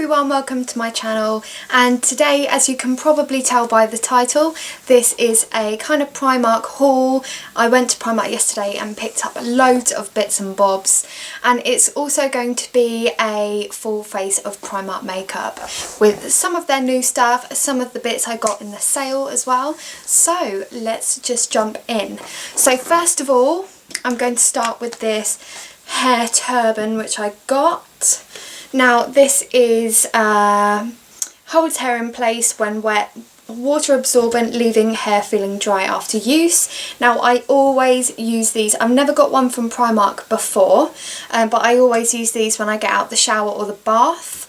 everyone, welcome to my channel, and today, as you can probably tell by the title, this is a kind of Primark haul. I went to Primark yesterday and picked up loads of bits and bobs, and it's also going to be a full face of Primark makeup with some of their new stuff, some of the bits I got in the sale as well. So let's just jump in. So first of all, I'm going to start with this hair turban which I got. Now this is holds hair in place when wet, water absorbent, leaving hair feeling dry after use. Now I always use these. I've never got one from Primark before, but I always use these when I get out the shower or the bath.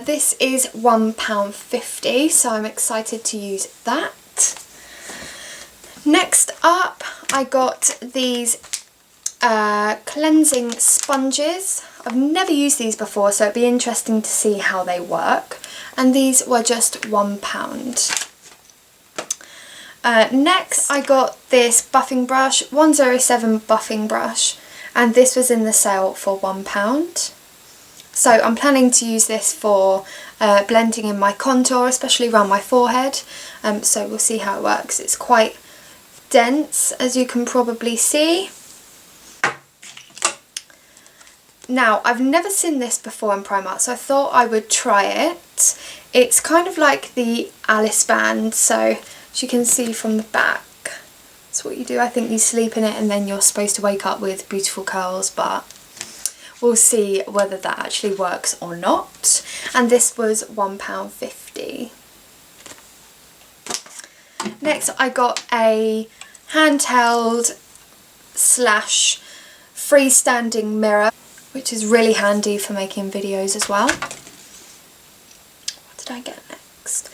This is £1.50, so I'm excited to use that. Next up, I got these cleansing sponges. I've never used these before, so it'd be interesting to see how they work, and these were just £1. Next I got this buffing brush, 107 buffing brush, and this was in the sale for £1. So I'm planning to use this for blending in my contour, especially around my forehead, so we'll see how it works. It's quite dense, as you can probably see. Now, I've never seen this before in Primark, so I thought I would try it. It's kind of like the Alice band, so as you can see from the back, that's what you do. I think you sleep in it and then you're supposed to wake up with beautiful curls, but we'll see whether that actually works or not. And this was £1.50. Next, I got a handheld slash freestanding mirror, which is really handy for making videos as well. What did I get next?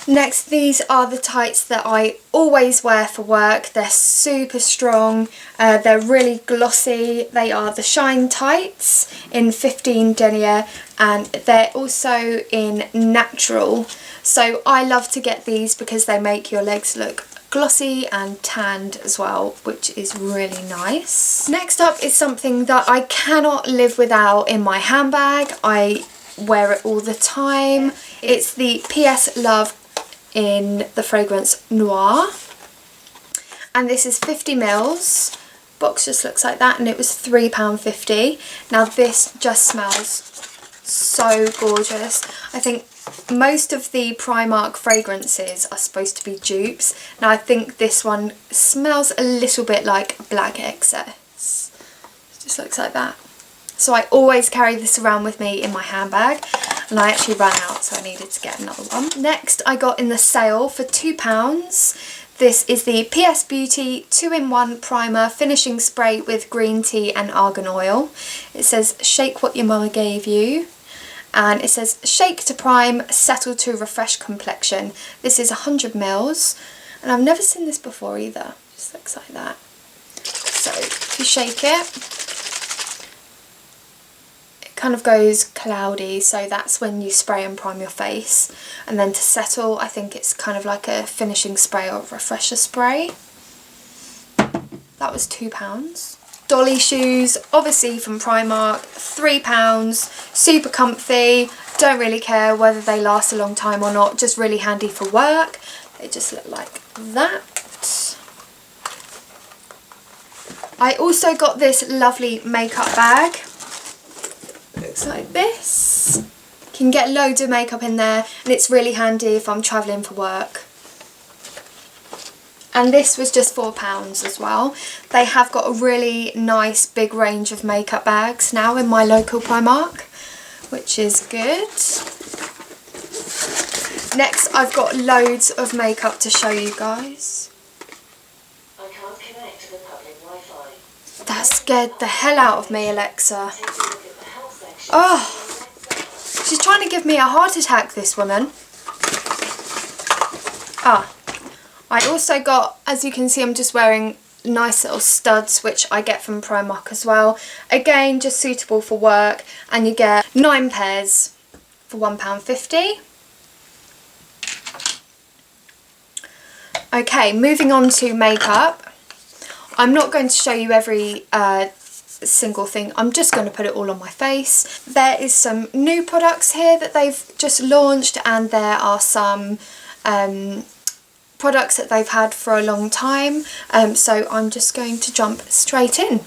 Next, these are the tights that I always wear for work. They're super strong, they're really glossy. They are the Shine tights in 15 denier, and they're also in natural. So I love to get these because they make your legs look glossy and tanned as well, which is really nice. Next up is something that I cannot live without in my handbag. I wear it all the time. It's the PS Love in the fragrance Noir, and this is 50ml. Box just looks like that, and it was £3.50. Now this just smells so gorgeous. I think most of the Primark fragrances are supposed to be dupes. Now I think this one smells a little bit like black excess. It just looks like that. So I always carry this around with me in my handbag, and I actually ran out, so I needed to get another one. Next, I got in the sale for £2. This is the PS Beauty 2-in-1 primer finishing spray with green tea and argan oil. It says shake what your mama gave you. And it says shake to prime, settle to refresh complexion. This is 100ml, and I've never seen this before either. It just looks like that. So if you shake it, it kind of goes cloudy, so that's when you spray and prime your face. And then to settle, I think it's kind of like a finishing spray or refresher spray. That was £2. Dolly shoes, obviously from Primark, £3, super comfy, don't really care whether they last a long time or not, just really handy for work. They just look like that. I also got this lovely makeup bag. Looks like this. You can get loads of makeup in there, and it's really handy if I'm travelling for work. And this was just £4 as well. They have got a really nice big range of makeup bags now in my local Primark, which is good. Next, I've got loads of makeup to show you guys. I can't connect to the public Wi-Fi. That scared the hell out of me, Alexa. Oh, she's trying to give me a heart attack, this woman. Ah. I also got, as you can see, I'm just wearing nice little studs, which I get from Primark as well. Again, just suitable for work, and you get 9 pairs for £1.50. Okay, moving on to makeup. I'm not going to show you every single thing. I'm just going to put it all on my face. There is some new products here that they've just launched, and there are some products that they've had for a long time, so I'm just going to jump straight in.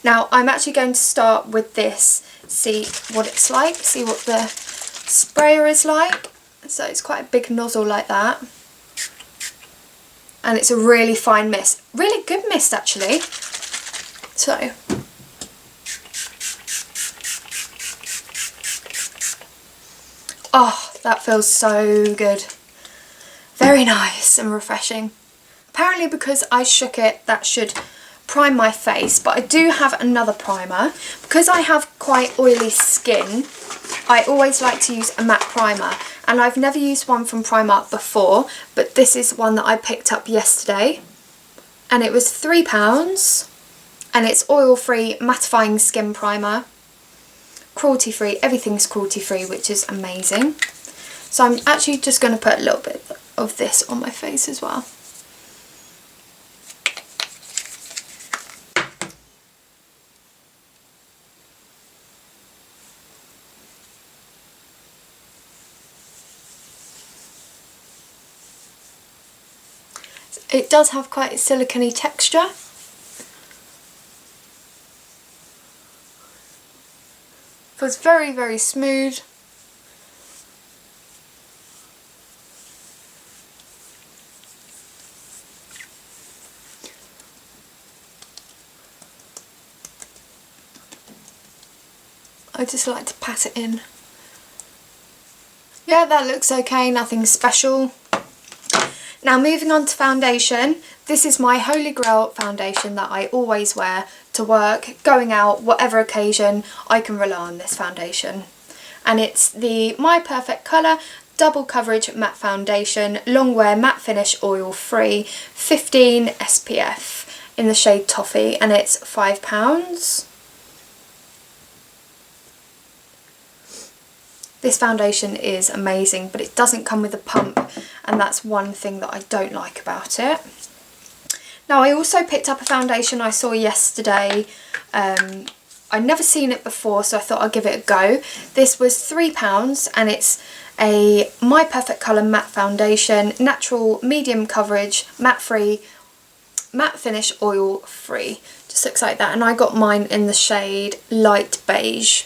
Now I'm actually going to start with this, see what it's like, see what the sprayer is like. So it's quite a big nozzle like that, and it's a really fine mist, really good mist actually. So oh, that feels so good. Very nice and refreshing. Apparently because I shook it, that should prime my face, but I do have another primer. Because I have quite oily skin, I always like to use a matte primer, and I've never used one from Primark before, but this is one that I picked up yesterday, and it was £3, and it's oil-free mattifying skin primer, cruelty-free, everything's cruelty-free, which is amazing. So I'm actually just going to put a little bit of this on my face as well. It does have quite a silicone texture. Feels very, very smooth. I just like to pat it in. Yeah, that looks okay, nothing special. Now moving on to foundation. This is my holy grail foundation that I always wear to work, going out, whatever occasion, I can rely on this foundation. And it's the My Perfect Colour Double Coverage Matte Foundation, Long Wear Matte Finish Oil Free, 15 SPF in the shade Toffee, and it's £5. This foundation is amazing, but it doesn't come with a pump, and that's one thing that I don't like about it. Now I also picked up a foundation I saw yesterday. I'd never seen it before, so I thought I'd give it a go. This was £3, and it's a My Perfect Colour Matte Foundation, natural medium coverage, matte free, matte finish oil free. Just looks like that, and I got mine in the shade light beige.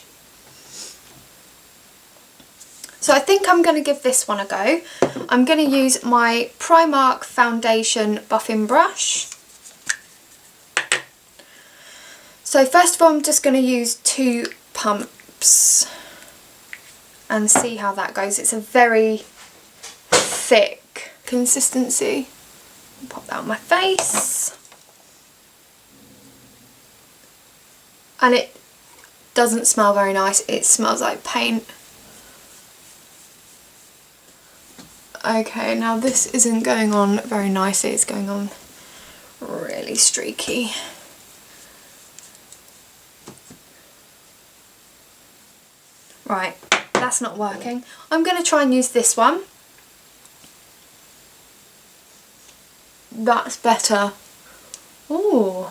So I think I'm going to give this one a go. I'm going to use my Primark foundation buffing brush. So first of all, I'm just going to use 2 pumps and see how that goes. It's a very thick consistency. Pop that on my face. And it doesn't smell very nice. It smells like paint. Okay, now this isn't going on very nicely, it's going on really streaky. Right, that's not working. I'm going to try and use this one. That's better. Ooh,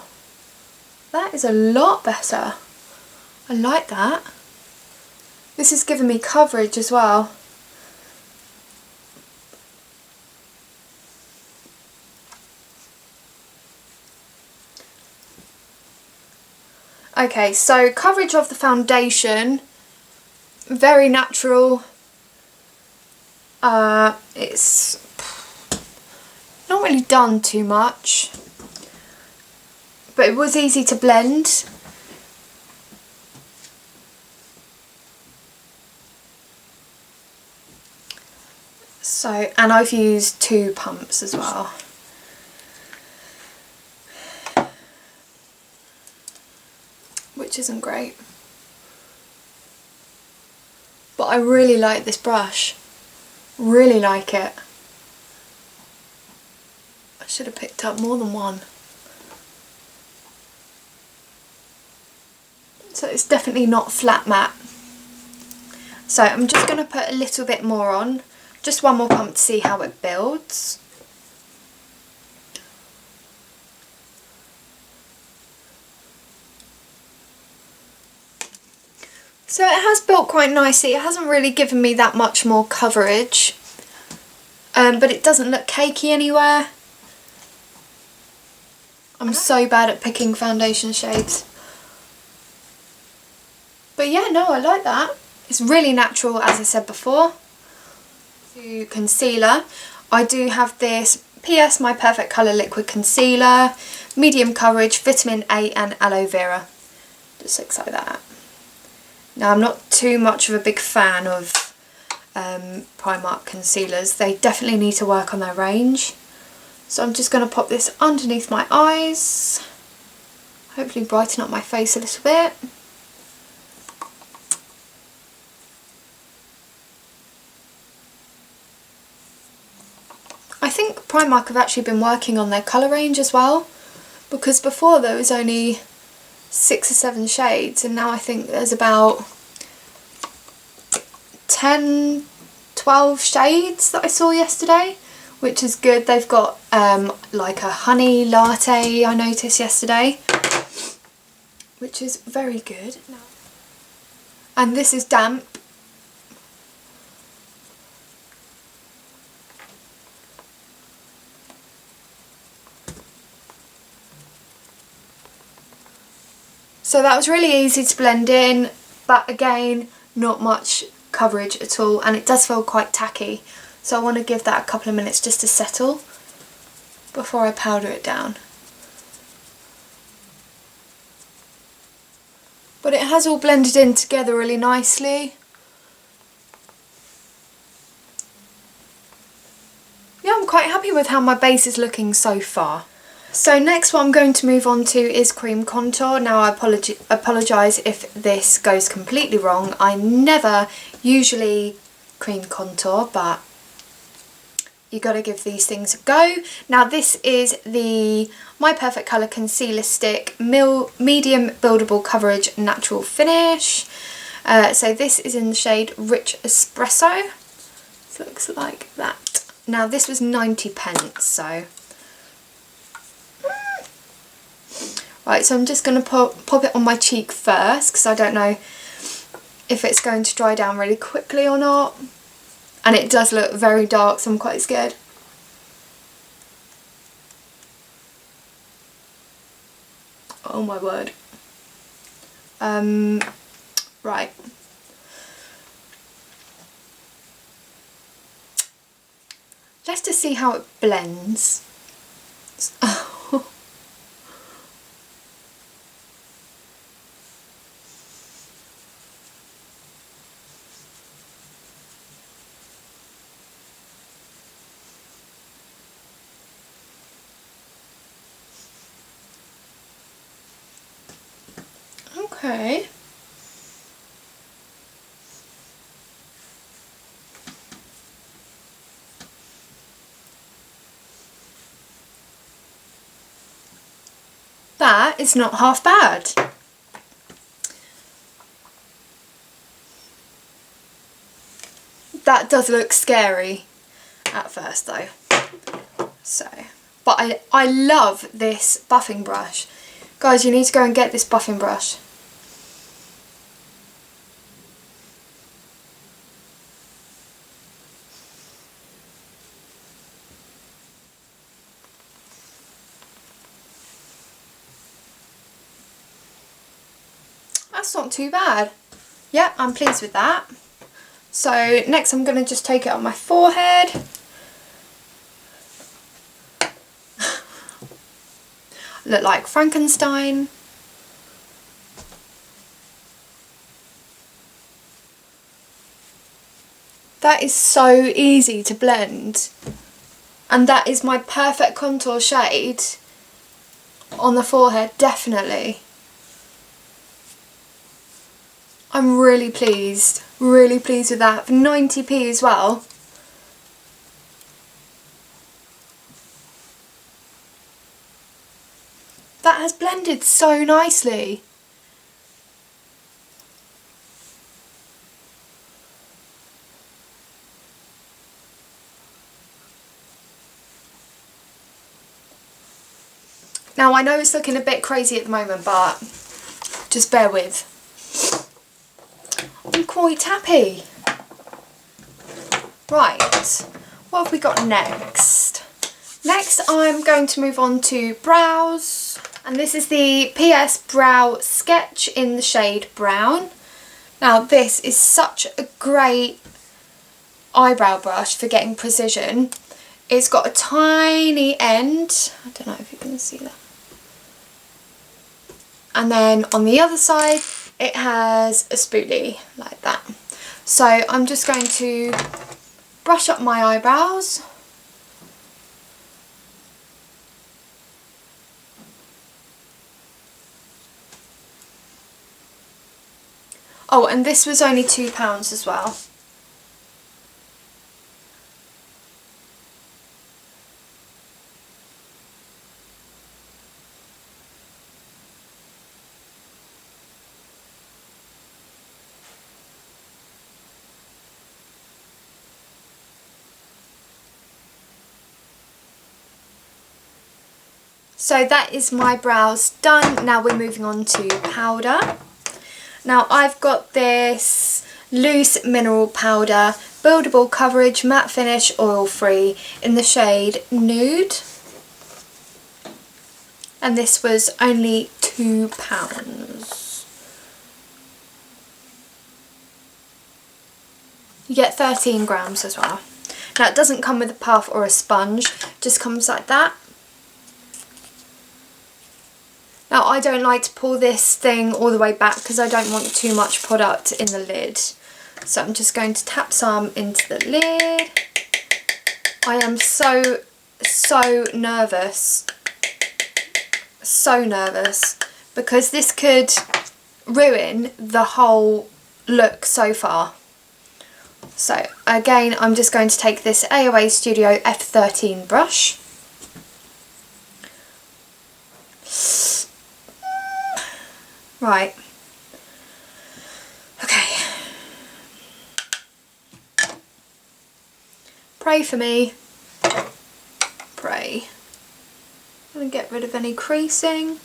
that is a lot better. I like that. This is giving me coverage as well. Okay, so coverage of the foundation, very natural. It's not really done too much, but it was easy to blend. So, and I've used 2 pumps as well. Which isn't great. But I really like this brush. Really like it. I should have picked up more than one. So it's definitely not flat matte. So I'm just going to put a little bit more on. Just one more pump to see how it builds. So it has built quite nicely. It hasn't really given me that much more coverage, but it doesn't look cakey anywhere. I'm so bad at picking foundation shades. But yeah, no, I like that. It's really natural, as I said before. To concealer, I do have this PS My Perfect Colour Liquid Concealer, medium coverage, vitamin A and aloe vera. Just looks like that. Now I'm not too much of a big fan of Primark concealers. They definitely need to work on their range. So I'm just going to pop this underneath my eyes. Hopefully brighten up my face a little bit. I think Primark have actually been working on their colour range as well, because before there was only 6 or 7 shades and now I think there's about 10, 12 shades that I saw yesterday, which is good. They've got like a honey latte I noticed yesterday, which is very good. And this is damp. So that was really easy to blend in, but again, not much coverage at all, and it does feel quite tacky. So I want to give that a couple of minutes just to settle before I powder it down. But it has all blended in together really nicely. Yeah, I'm quite happy with how my base is looking so far. So next what I'm going to move on to is cream contour. Now I apologise if this goes completely wrong. I never usually cream contour, but you got to give these things a go. Now this is the My Perfect Colour Concealer Stick Medium Buildable Coverage Natural Finish. So this is in the shade Rich Espresso. So it looks like that. Now this was 90p, so... Right, so I'm just going to pop it on my cheek first, because I don't know if it's going to dry down really quickly or not. And it does look very dark, so I'm quite scared. Oh my word. Right. Let's just see how it blends. Okay. That is not half bad. That does look scary at first though. So, but I love this buffing brush. Guys, you need to go and get this buffing brush. That's not too bad. Yeah, I'm pleased with that. So next I'm going to just take it on my forehead. Look like Frankenstein. That is so easy to blend. And that is my perfect contour shade on the forehead, definitely. I'm really pleased with that. For 90p as well. That has blended so nicely. Now I know it's looking a bit crazy at the moment, but just bear with. I'm quite happy. Right, what have we got next? Next I'm going to move on to brows, and this is the PS Brow Sketch in the shade Brown. Now this is such a great eyebrow brush for getting precision. It's got a tiny end, I don't know if you can see that, and then on the other side it has a spoolie like that. So I'm just going to brush up my eyebrows. Oh, and this was only £2 as well. So that is my brows done. Now we're moving on to powder. Now I've got this loose mineral powder, buildable coverage, matte finish, oil free in the shade Nude. And this was only £2. You get 13 grams as well. Now it doesn't come with a puff or a sponge, it just comes like that. Now I don't like to pull this thing all the way back because I don't want too much product in the lid. So I'm just going to tap some into the lid. I am so nervous. So nervous because this could ruin the whole look so far. So again, I'm just going to take this AOA Studio F13 brush. Right. Okay. Pray for me. Pray. I'm going to get rid of any creasing.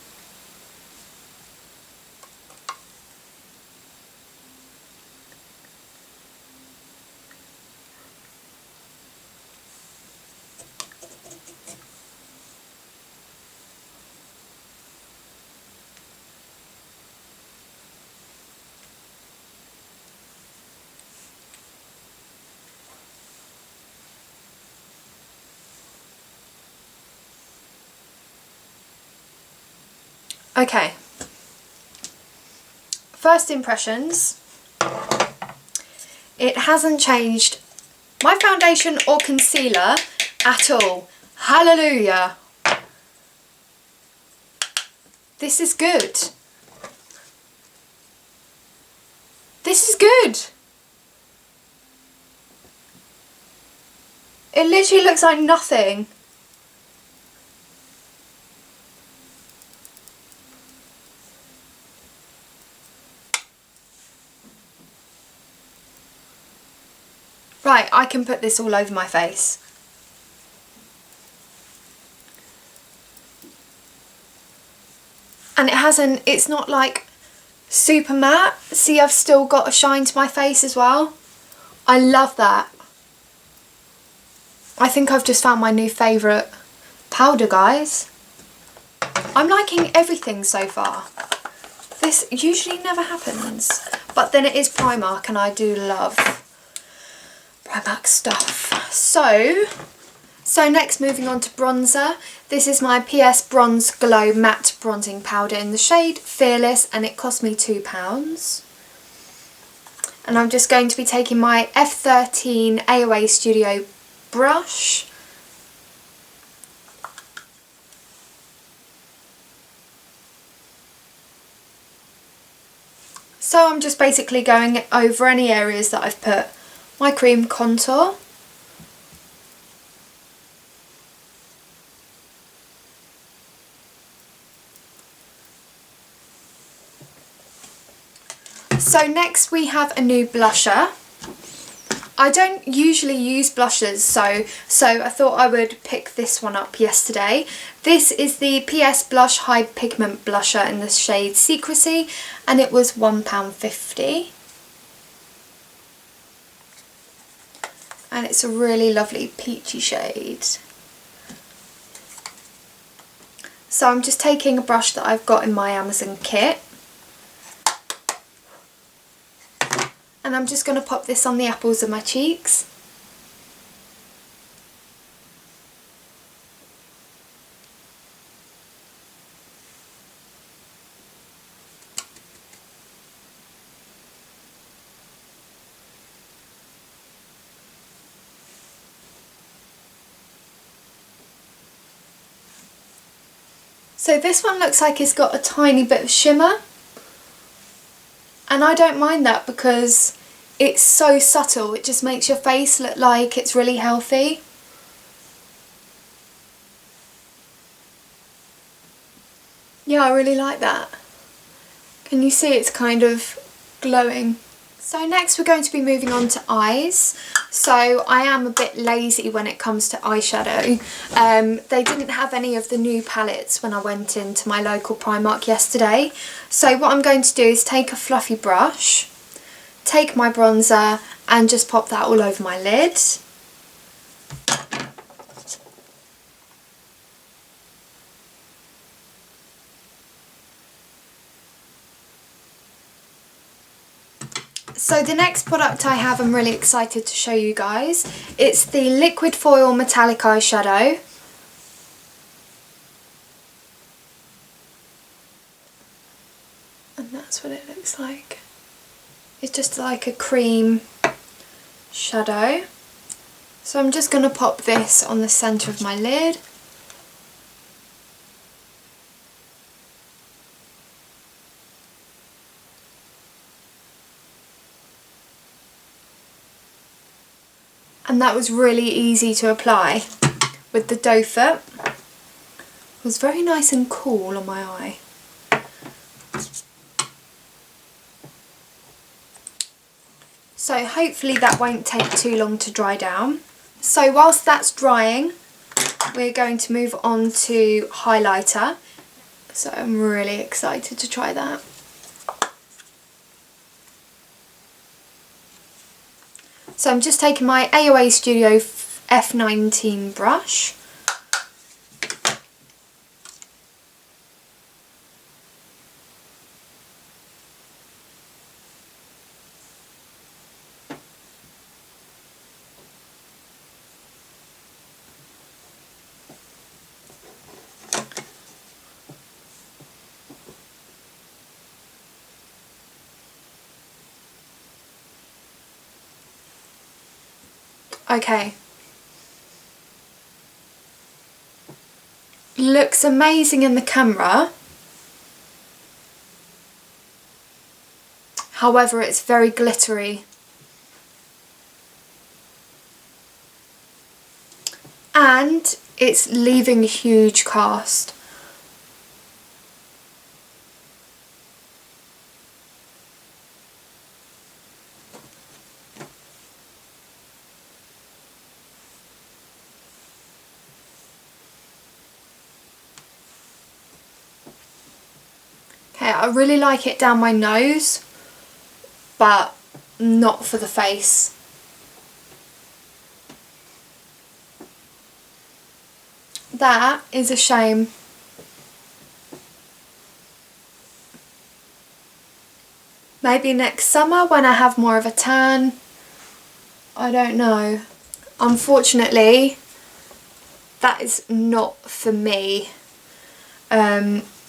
Okay, first impressions, it hasn't changed my foundation or concealer at all. Hallelujah. This is good. This is good. It literally looks like nothing. Right, I can put this all over my face. And it's not like super matte. See, I've still got a shine to my face as well. I love that. I think I've just found my new favourite powder, guys. I'm liking everything so far. This usually never happens. But then it is Primark and I do love Primark stuff. So next, moving on to bronzer. This is my PS Bronze Glow Matte Bronzing Powder in the shade Fearless, and it cost me £2. And I'm just going to be taking my F13 AOA Studio brush. So I'm just basically going over any areas that I've put my cream contour. So next we have a new blusher. I don't usually use blushers, so I thought I would pick this one up yesterday. This is the PS Blush High Pigment Blusher in the shade Secrecy, and it was £1.50. and it's a really lovely peachy shade. So I'm just taking a brush that I've got in my Amazon kit, and I'm just going to pop this on the apples of my cheeks. So this one looks like it's got a tiny bit of shimmer, and I don't mind that because it's so subtle. It just makes your face look like it's really healthy. Yeah, I really like that. Can you see it's kind of glowing? So next we're going to be moving on to eyes. So I am a bit lazy when it comes to eyeshadow. They didn't have any of the new palettes when I went into my local Primark yesterday. So what I'm going to do is take a fluffy brush, take my bronzer and just pop that all over my lid. So the next product I have, I'm really excited to show you guys. It's the Liquid Foil Metallic Eyeshadow. And that's what it looks like. It's just like a cream shadow. So I'm just going to pop this on the centre of my lid. And that was really easy to apply with the doe foot. It was very nice and cool on my eye. So hopefully that won't take too long to dry down. So whilst that's drying, we're going to move on to highlighter. So I'm really excited to try that. So I'm just taking my AOA Studio F19 brush. Okay. Looks amazing in the camera. However, it's very glittery. And it's leaving a huge cast. Okay, I really like it down my nose, but not for the face. That is a shame. Maybe next summer when I have more of a tan. I don't know. Unfortunately, that is not for me,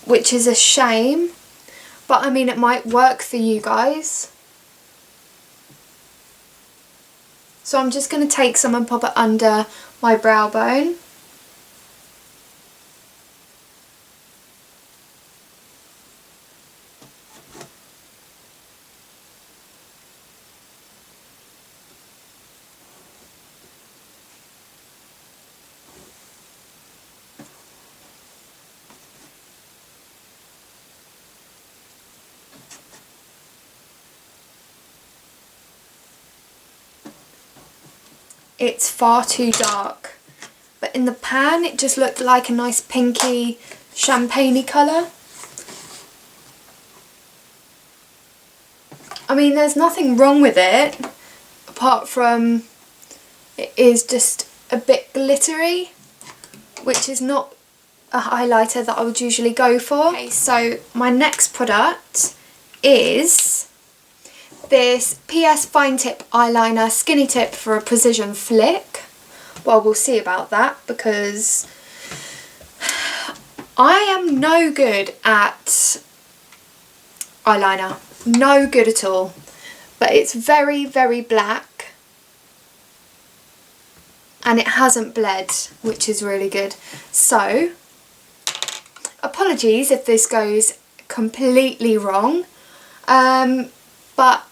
which is a shame. But I mean, it might work for you guys. So I'm just going to take some and pop it under my brow bone. It's far too dark, but in the pan it just looked like a nice pinky champagne-y colour. I mean, there's nothing wrong with it apart from it is just a bit glittery, which is not a highlighter that I would usually go for. Okay, so my next product is this PS Fine Tip Eyeliner Skinny Tip for a precision flick. Well, we'll see about that because I am no good at eyeliner. No good at all. But it's very, very black. And it hasn't bled, which is really good. So, apologies if this goes completely wrong. But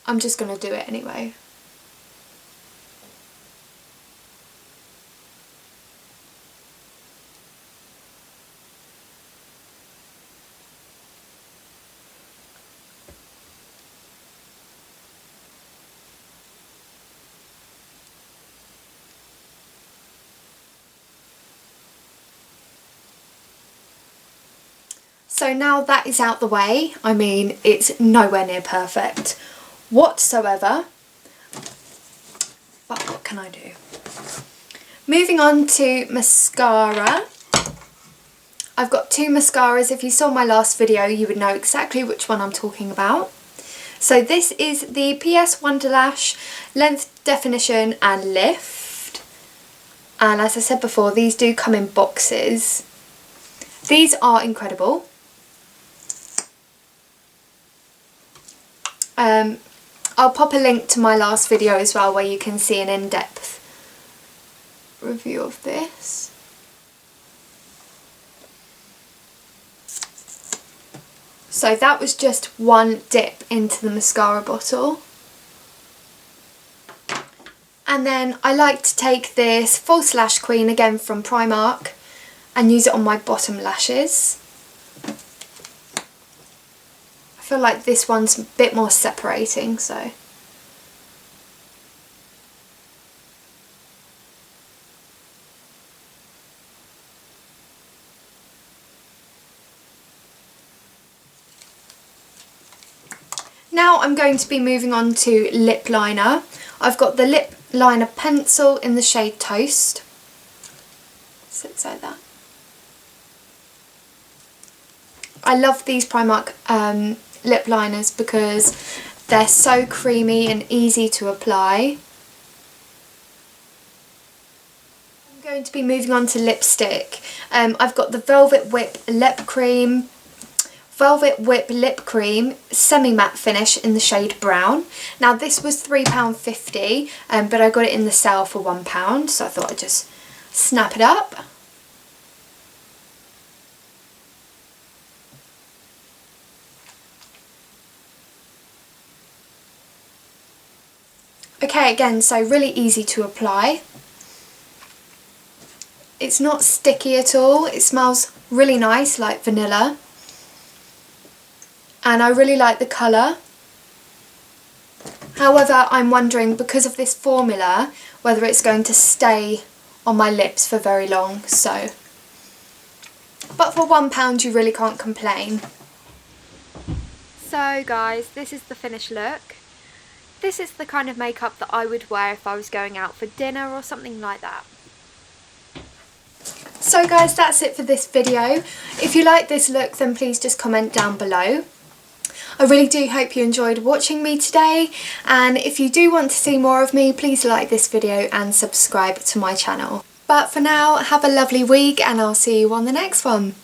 I'm just going to do it anyway. So now that is out the way, I mean, it's nowhere near perfect whatsoever, but what can I do? Moving on to mascara. I've got two mascaras. If you saw my last video, you would know exactly which one I'm talking about. So this is the PS Wonderlash Length, Definition and Lift. And as I said before, these do come in boxes. These are incredible. I'll pop a link to my last video as well where you can see an in-depth review of this. So that was just one dip into the mascara bottle. And then I like to take this False Lash Queen, again from Primark, and use it on my bottom lashes. I feel like this one's a bit more separating, so. Now I'm going to be moving on to lip liner. I've got the lip liner pencil in the shade Toast. Sits like that. I love these Primark lip liners because they're so creamy and easy to apply. I'm going to be moving on to lipstick. I've got the Velvet Whip Lip Cream semi-matte finish in the shade Brown. Now this was £3.50, but I got it in the sale for £1, so I thought I'd just snap it up. Okay, again, so really easy to apply. It's not sticky at all. It smells really nice, like vanilla. And I really like the colour. However, I'm wondering, because of this formula, whether it's going to stay on my lips for very long, so. But for £1, you really can't complain. So guys, this is the finished look. This is the kind of makeup that I would wear if I was going out for dinner or something like that. So guys, that's it for this video. If you like this look, then please just comment down below. I really do hope you enjoyed watching me today, and if you do want to see more of me, please like this video and subscribe to my channel. But for now, have a lovely week and I'll see you on the next one.